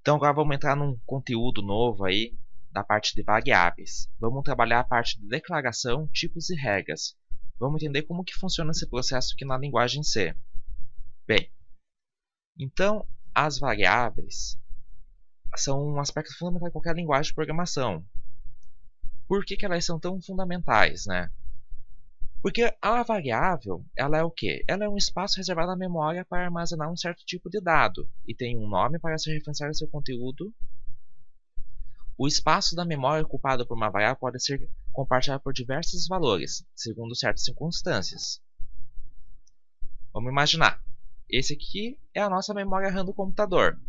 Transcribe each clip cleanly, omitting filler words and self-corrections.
Então agora vamos entrar num conteúdo novo aí da parte de variáveis. Vamos trabalhar a parte de declaração, tipos e regras. Vamos entender como que funciona esse processo aqui na linguagem C. Bem, então as variáveis são um aspecto fundamental de qualquer linguagem de programação. Por que elas são tão fundamentais, né? Porque a variável, ela é o quê? Ela é um espaço reservado à memória para armazenar um certo tipo de dado e tem um nome para se referenciar ao seu conteúdo. O espaço da memória ocupado por uma variável pode ser compartilhado por diversos valores, segundo certas circunstâncias. Vamos imaginar. Esse aqui é a nossa memória RAM do computador.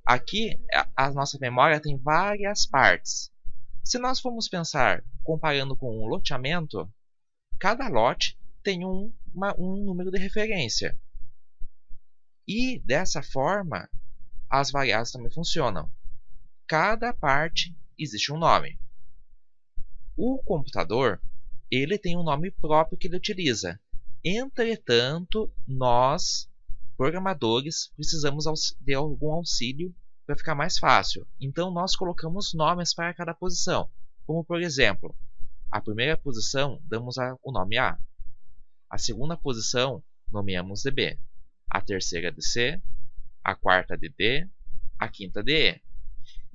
Aqui, a nossa memória tem várias partes. Se nós formos pensar comparando com um loteamento, cada lote tem um número de referência. E, dessa forma, as variáveis também funcionam. Cada parte existe um nome. O computador, ele tem um nome próprio que ele utiliza. Entretanto, nós, programadores, precisamos de algum auxílio para ficar mais fácil. Então, nós colocamos nomes para cada posição. Como, por exemplo, a primeira posição damos o nome A. A segunda posição nomeamos de B. A terceira de C. A quarta de D. A quinta de E.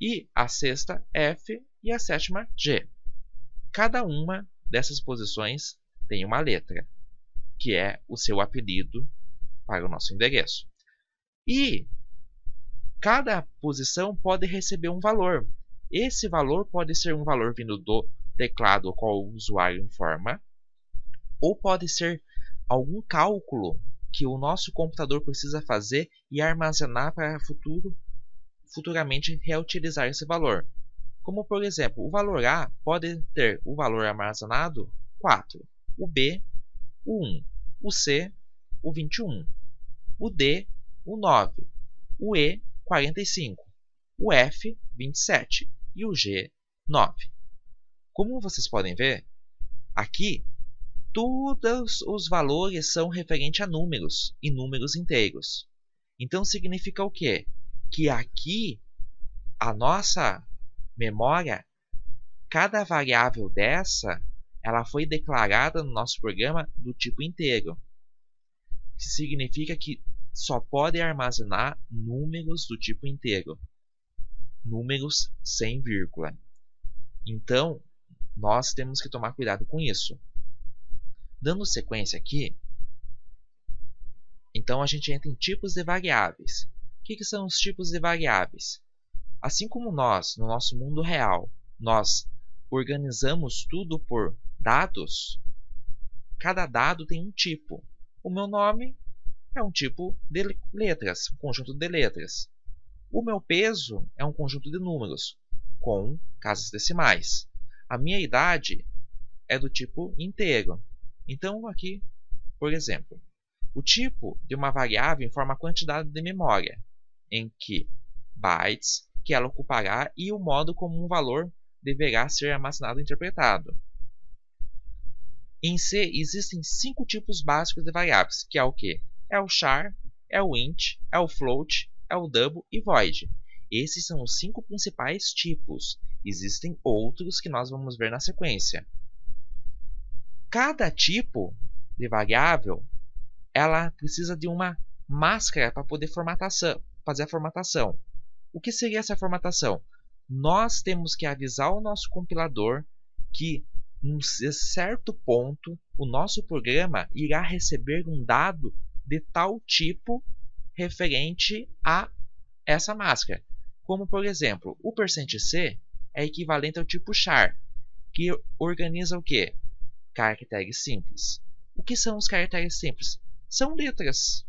E a sexta F e a sétima G. Cada uma dessas posições tem uma letra, que é o seu apelido para o nosso endereço. E cada posição pode receber um valor. Esse valor pode ser um valor vindo do teclado ao qual o usuário informa, ou pode ser algum cálculo que o nosso computador precisa fazer e armazenar para futuramente reutilizar esse valor. Como, por exemplo, o valor A pode ter o valor armazenado 4, o B, o 1, o C, o 21, o D, o 9, o E, 45, o F, 27 e o G, 9. Como vocês podem ver, aqui todos os valores são referentes a números e números inteiros. Então significa o quê? Que aqui a nossa memória, cada variável dessa, ela foi declarada no nosso programa do tipo inteiro. Significa que só pode armazenar números do tipo inteiro. Números sem vírgula. Então, nós temos que tomar cuidado com isso. Dando sequência aqui, então a gente entra em tipos de variáveis. O que são os tipos de variáveis? Assim como nós, no nosso mundo real, nós organizamos tudo por dados, cada dado tem um tipo. O meu nome é um tipo de letras, um conjunto de letras. O meu peso é um conjunto de números, com casas decimais. A minha idade é do tipo inteiro. Então, aqui, por exemplo, o tipo de uma variável informa a quantidade de memória, em que bytes que ela ocupará e o modo como um valor deverá ser armazenado e interpretado. Em C, existem 5 tipos básicos de variáveis, que é o quê? É o char, é o int, é o float, é o double e void. Esses são os 5 principais tipos. Existem outros que nós vamos ver na sequência. Cada tipo de variável, ela precisa de uma máscara para poder fazer a formatação. O que seria essa formatação? Nós temos que avisar o nosso compilador que, num certo ponto, o nosso programa irá receber um dado de tal tipo referente a essa máscara. Como, por exemplo, o %C é equivalente ao tipo char, que organiza o quê? Caracteres simples. O que são os caracteres simples? São letras.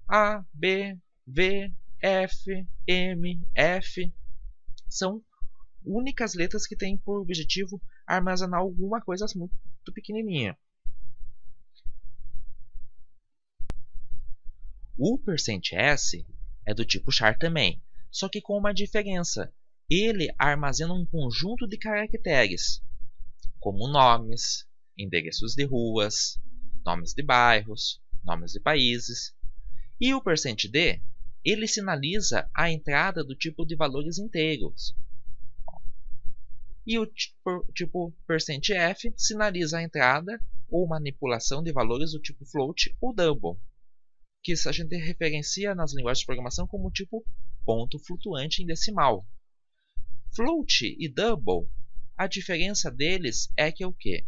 A, B, V, F, M, F. São únicas letras que têm por objetivo armazenar alguma coisa muito pequenininha. O %S é do tipo char também, só que com uma diferença. Ele armazena um conjunto de caracteres, como nomes, endereços de ruas, nomes de bairros, nomes de países. E o %D, ele sinaliza a entrada do tipo de valores inteiros. E o tipo %f sinaliza a entrada ou manipulação de valores do tipo float ou double, que a gente referencia nas linguagens de programação como tipo ponto flutuante em decimal. Float e double, a diferença deles é que o quê?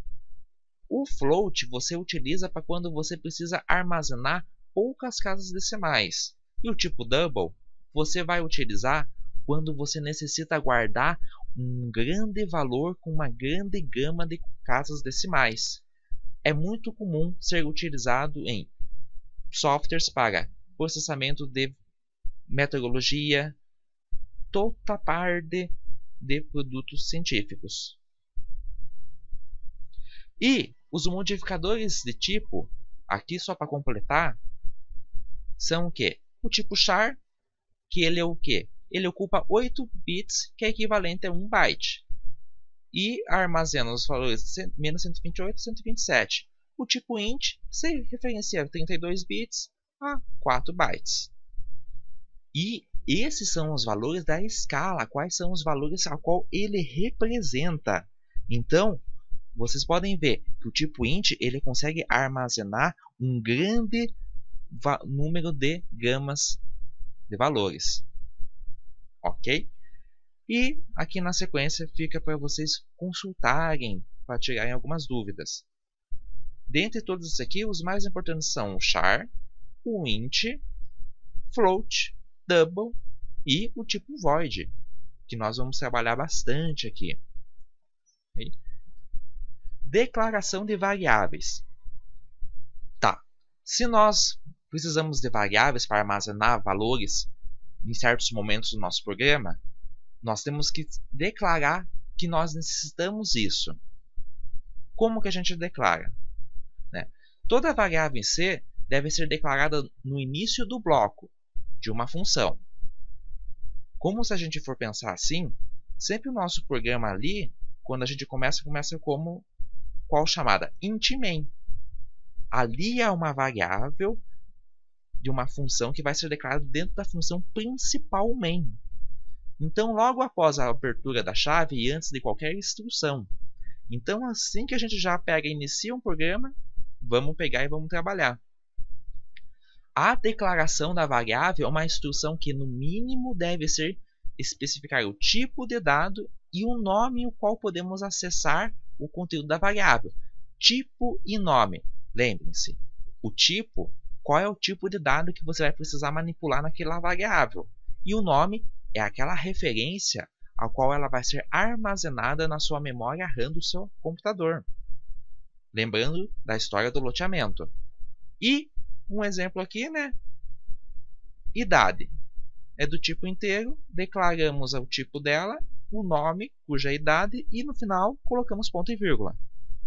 O float você utiliza para quando você precisa armazenar poucas casas decimais. E o tipo double você vai utilizar quando você necessita guardar um grande valor com uma grande gama de casas decimais. É muito comum ser utilizado em softwares para processamento de meteorologia, toda parte de produtos científicos. E os modificadores de tipo, aqui só para completar, são o quê? O tipo char, que ele é o quê? Ele ocupa 8 bits, que é equivalente a 1 byte. E armazena os valores menos 128 e 127. O tipo int se referencia 32 bits a 4 bytes. E esses são os valores da escala, quais são os valores a qual ele representa. Então, vocês podem ver que o tipo int ele consegue armazenar um grande número de gamas de valores. Ok? E aqui na sequência fica para vocês consultarem, para tirarem algumas dúvidas. Dentre todos esses aqui, os mais importantes são o char, o int, float, double e o tipo void, que nós vamos trabalhar bastante aqui. Okay? Declaração de variáveis. Tá. Se nós precisamos de variáveis para armazenar valores em certos momentos do nosso programa, nós temos que declarar que nós necessitamos isso. Como que a gente declara? Toda variável em C deve ser declarada no início do bloco de uma função. Como se a gente for pensar assim, sempre o nosso programa ali, quando a gente começa como qual chamada? Int main. Ali é uma variável de uma função que vai ser declarada dentro da função principal main. Então, logo após a abertura da chave e antes de qualquer instrução. Então, assim que a gente já inicia um programa, vamos pegar e vamos trabalhar. A declaração da variável é uma instrução que, no mínimo, deve ser especificar o tipo de dado e o nome o qual podemos acessar o conteúdo da variável. Tipo e nome. Lembrem-se, o tipo, qual é o tipo de dado que você vai precisar manipular naquela variável. E o nome é aquela referência a qual ela vai ser armazenada na sua memória RAM do seu computador. Lembrando da história do loteamento. E um exemplo aqui, né? Idade. É do tipo inteiro, declaramos o tipo dela, o nome, cuja idade, e no final colocamos ponto e vírgula.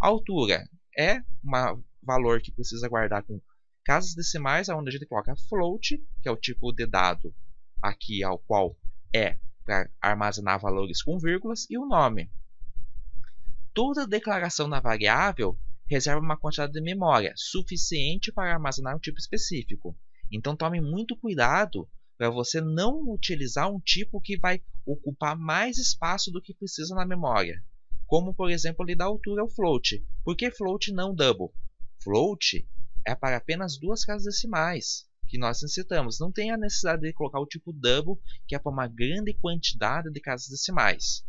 A altura é um valor que precisa guardar com casas decimais, onde a gente coloca float, que é o tipo de dado aqui ao qual é para armazenar valores com vírgulas, e o nome. Toda declaração na variável reserva uma quantidade de memória suficiente para armazenar um tipo específico. Então tome muito cuidado para você não utilizar um tipo que vai ocupar mais espaço do que precisa na memória. Como, por exemplo, ali da altura ao float. Por que float não double? Float é para apenas 2 casas decimais que nós necessitamos. Não tem a necessidade de colocar o tipo double, que é para uma grande quantidade de casas decimais.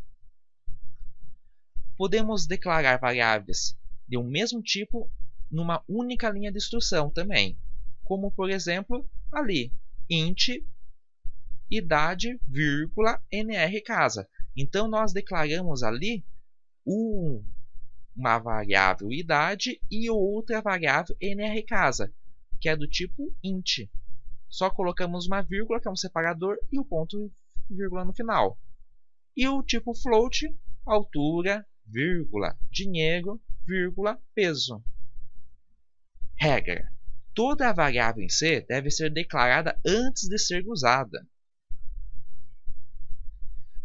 Podemos declarar variáveis de um mesmo tipo numa única linha de instrução também. Como, por exemplo, ali, int idade, vírgula, nr casa. Então, nós declaramos ali uma variável idade e outra variável nr casa, que é do tipo int. Só colocamos uma vírgula, que é um separador, e o ponto e vírgula no final. E o tipo float, altura, vírgula, dinheiro, vírgula, peso. Regra. Toda variável em C deve ser declarada antes de ser usada.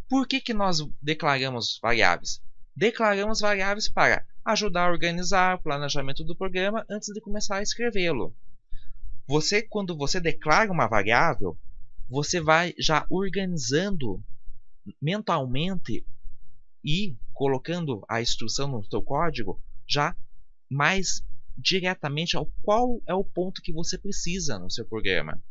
Por que nós declaramos variáveis? Declaramos variáveis para ajudar a organizar o planejamento do programa antes de começar a escrevê-lo. Quando você declara uma variável, você vai já organizando mentalmente e colocando a instrução no seu código já mais diretamente ao qual é o ponto que você precisa no seu programa.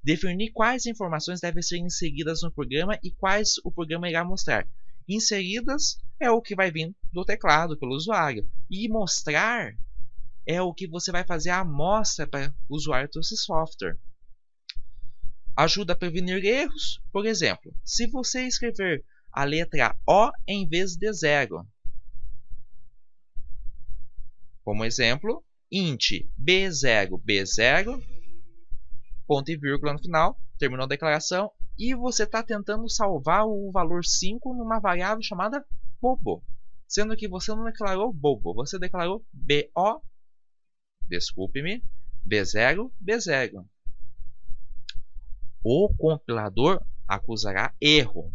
Definir quais informações devem ser inseridas no programa e quais o programa irá mostrar. Inseridas é o que vai vir do teclado pelo usuário. E mostrar é o que você vai fazer a amostra para o usuário do seu software. Ajuda a prevenir erros. Por exemplo, se você escrever a letra O em vez de 0. Como exemplo, int b0, b0, ponto e vírgula no final, terminou a declaração, e você está tentando salvar o valor 5 numa variável chamada bobo, sendo que você não declarou bobo, você declarou bo, desculpe-me, b0, b0. O compilador acusará erro.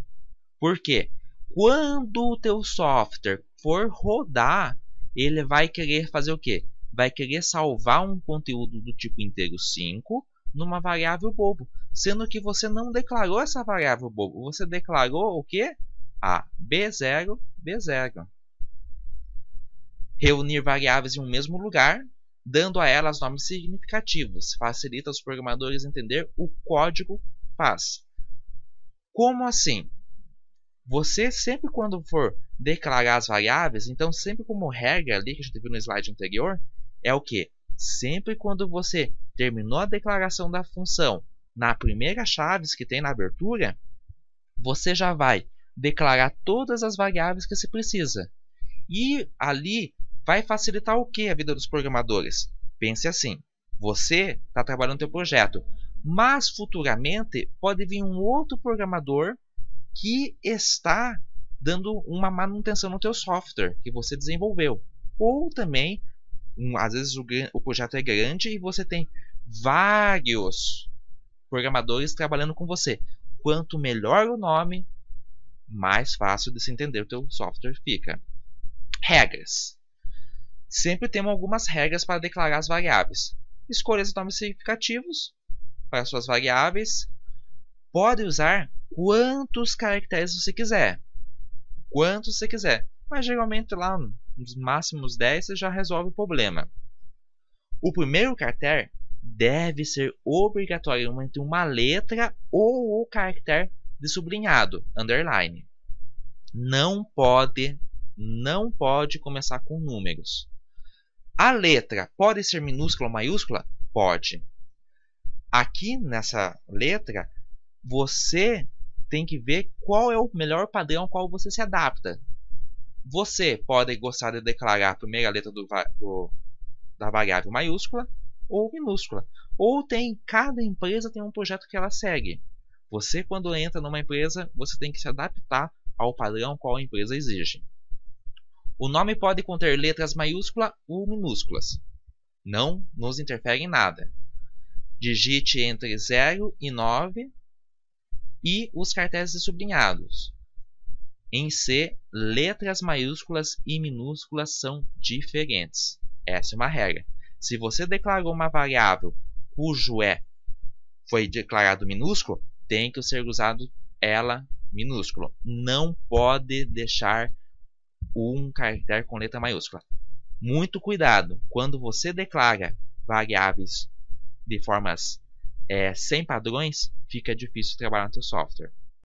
Por quê? Quando o teu software for rodar, ele vai querer fazer o quê? Vai querer salvar um conteúdo do tipo inteiro 5 numa variável bobo, sendo que você não declarou essa variável bobo, você declarou o quê? A B0, B0. Reunir variáveis em um mesmo lugar, dando a elas nomes significativos, facilita os programadores entender o código faz. Como assim? Você sempre quando for declarar as variáveis, então sempre como regra ali que a gente viu no slide anterior, é o que? Sempre quando você terminou a declaração da função na primeira chave que tem na abertura, você já vai declarar todas as variáveis que você precisa. E ali vai facilitar o que a vida dos programadores? Pense assim, você está trabalhando no seu projeto, mas futuramente pode vir um outro programador que está dando uma manutenção no teu software que você desenvolveu. Ou também, às vezes o projeto é grande e você tem vários programadores trabalhando com você. Quanto melhor o nome, mais fácil de se entender o teu software fica. Regras. Sempre temos algumas regras para declarar as variáveis. Escolha os nomes significativos para suas variáveis. Pode usar quantos caracteres você quiser. Quantos você quiser. Mas geralmente lá nos máximos 10 você já resolve o problema. O primeiro caractere deve ser obrigatoriamente uma letra ou o caractere de sublinhado, underline. Não pode começar com números. A letra pode ser minúscula ou maiúscula? Pode. Aqui nessa letra, você tem que ver qual é o melhor padrão ao qual você se adapta. Você pode gostar de declarar a primeira letra da variável maiúscula ou minúscula. Ou cada empresa tem um projeto que ela segue. Você, quando entra numa empresa, você tem que se adaptar ao padrão qual a empresa exige. O nome pode conter letras maiúsculas ou minúsculas. Não nos interfere em nada. Digite entre 0 e 9 e os caracteres sublinhados. Em C, letras maiúsculas e minúsculas são diferentes. Essa é uma regra. Se você declarou uma variável cujo E foi declarado minúsculo, tem que ser usado ela minúsculo. Não pode deixar um caractere com letra maiúscula. Muito cuidado. Quando você declara variáveis de formas sem padrões, fica difícil trabalhar no seu software.